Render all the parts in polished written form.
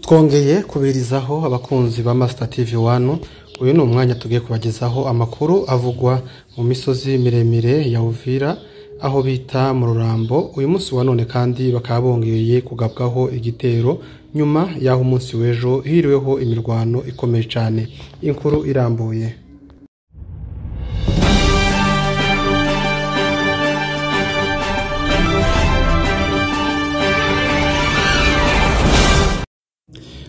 Twongeye kubirizaho abakunzi ba Master TV 1. Uyu ni umwanya tugiye kubagezaho amakuru avugwa mu misozi miremire ya Uvira aho bita mu Rurambo. Uyu munsi wa none kandi bakaba bongeye kugabwaho igitero nyuma y'aho umunsi w'ejo hiriweho imirwano ikomeye cyane. Inkuru irambuye.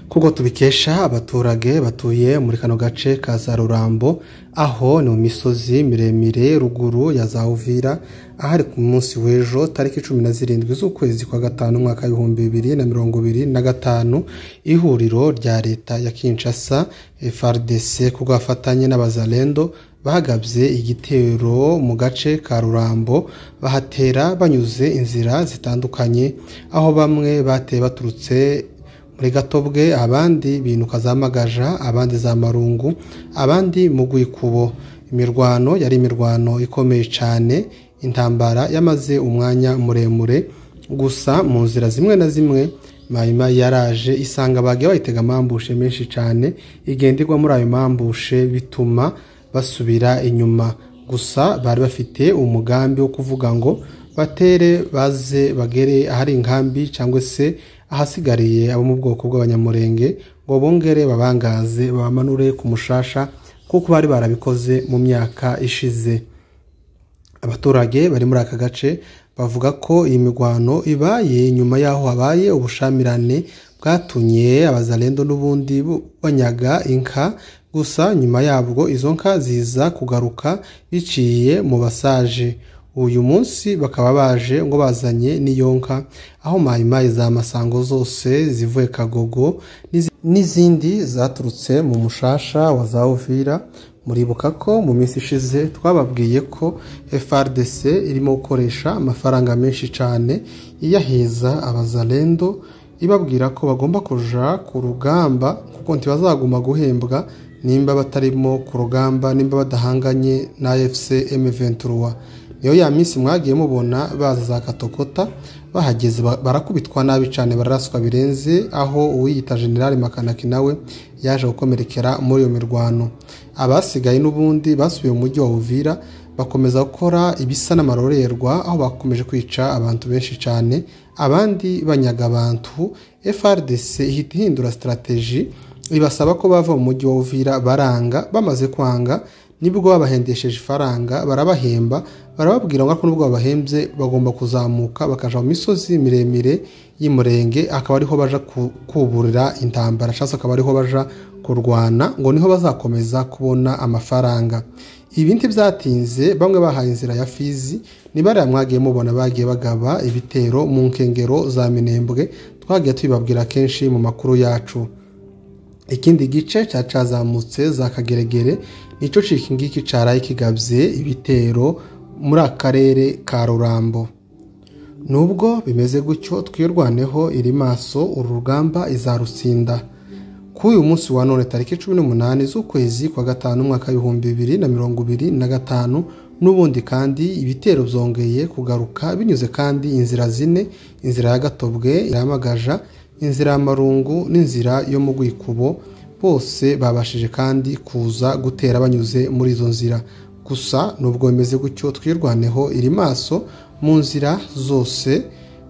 Kuko tubikesha abaturage batuye muri kano gace ka za Rurambo aho ni mu misozi miremire ruguru ya za Uvira ahari ku munsi w'ejo tariki 17 z'ukwezi kwa gatanu mwaka 2025 ihuriro rya leta ya Kinshasa FARDC kugafatanye n'abazalendo bahagabye igitero mu gace ka Rurambo bahatera banyuze inzira zitandukanye aho bamwe bateye baturutse muri Gatobwe, abandi binuka za Magaja, abandi za Marungu, abandi mu Gwikubo. Imirwano yari imirwano ikomeye cyane, intambara yamaze umwanya muremure, gusa mu nzira zimwe na zimwe Mahima yaraje isanga bagiye bayitega amambushe menshi cyane, igenderwa muri ayo mambushe bituma basubira inyuma. Gusa bari bafite umugambi wo kuvuga ngo batere baze bagere ahari inkambi cyangwa se ahasigariye abo mu bwoko bw'abanyamurenge ngo bongere babangaze bamanure ku mushasha kuko bari barabikoze mu myaka ishize. Abaturage bari muri aka gace bavuga ko iyi migwano ibaye nyuma yaho habaye ubushamirane bwatunye abazalendo n'ubundi banyaga inka, gusa nyuma yabwo izo nka ziza kugaruka biciye mu basaje. Uyu munsi bakaba baje ngo bazanye n'iyonka aho Mahima za Masango zose zivuye Kagogo n'izindi zaturutse mu mushasha wa za Uvira. Muribuka ko mu minsi ishize twababwiye ko FARDC irimo gukoresha amafaranga menshi cyane iyaheza abazalendo ibabwira ko bagomba kuja ku rugamba kuko ntibazaguma guhembwa nimba batarimo ku rugamba, nimba badahanganye na AFC M23. Niyo ya minsi mwagiye mubona baza za Katokota bahageze barakubitwa nabi cyane, baraswa birenze aho uwiyita General Makanaki nawe yaje gukomerekera muri iyo mirwano. Abasigaye n'ubundi basubiye mu mujyi wa Uvira bakomeza gukora ibisa n'amarorerwa aho bakomeje kwica abantu benshi cyane, abandi banyaga abantu. FARDC ihita ihindura strategy ibasaba ko bava mu mujyi wa Uvira, baranga. Bamaze kwanga nibwo babahendesheje ifaranga barabahemba, barababwira ngo nubwo babahembye bagomba kuzamuka bakaja mu misozi miremire y'Imurenge, akaba ariho baja kuburira intambara cyangwa akaba ariho baja kurwana ngo niho bazakomeza kubona amafaranga. Ibinti byatinze bamwe bahaye inzira ya Fizi, nibara mwagiye mubona bagiye bagaba ibitero mu nkengero za Minembwe, twagiye tubibabwira kenshi mu makuru yacu. Ikindi gice cyazamutse za Kageregere nico cikingiki caraye kigabye ibitero muri akarere ka Rurambo. Nubwo bimeze gutyo twirwaneho iri maso urugamba izarutsinda. Ku uyu munsi wa none tariki 18 z'ukwezi kwa gatanu mwaka 2025 n'ubundi kandi ibitero byongeye kugaruka binyuze kandi inzira zine: inzira ya Gatobwe, ya Magaja, inzira ya Marungu n'inzira yo mu Gwikubo. Bose babashije kandi kuza gutera banyuze muri izo nzira. Gusa nubwo bimeze gutyo twirwaneho iri maso mu nzira zose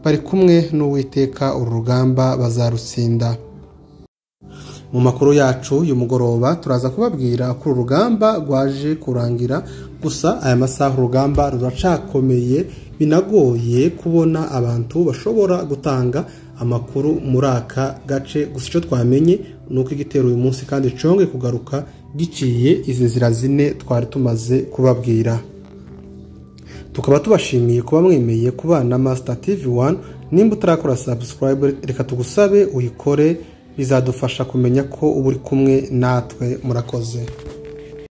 bari kumwe n'Uwiteka urugamba bazarutsinda. Mu makuru yacu y'umugoroba turaza kubabwira ko urugamba rwaje kurangira, gusa aya masaha urugamba ruracakomeye, binagoye kubona abantu bashobora gutanga amakuru muri aka gace. Gusa icyo twamenye nuko igitero uyu munsi kandi conge kugaruka giciye izi nzira zine twari tumaze kubabwira. Tukaba tubashimiye kuba mwemeye kubana Master TV 1. Nimba utarakora subscribe reka tugusabe uyikore, bizadufasha kumenya ko uri kumwe natwe. Murakoze.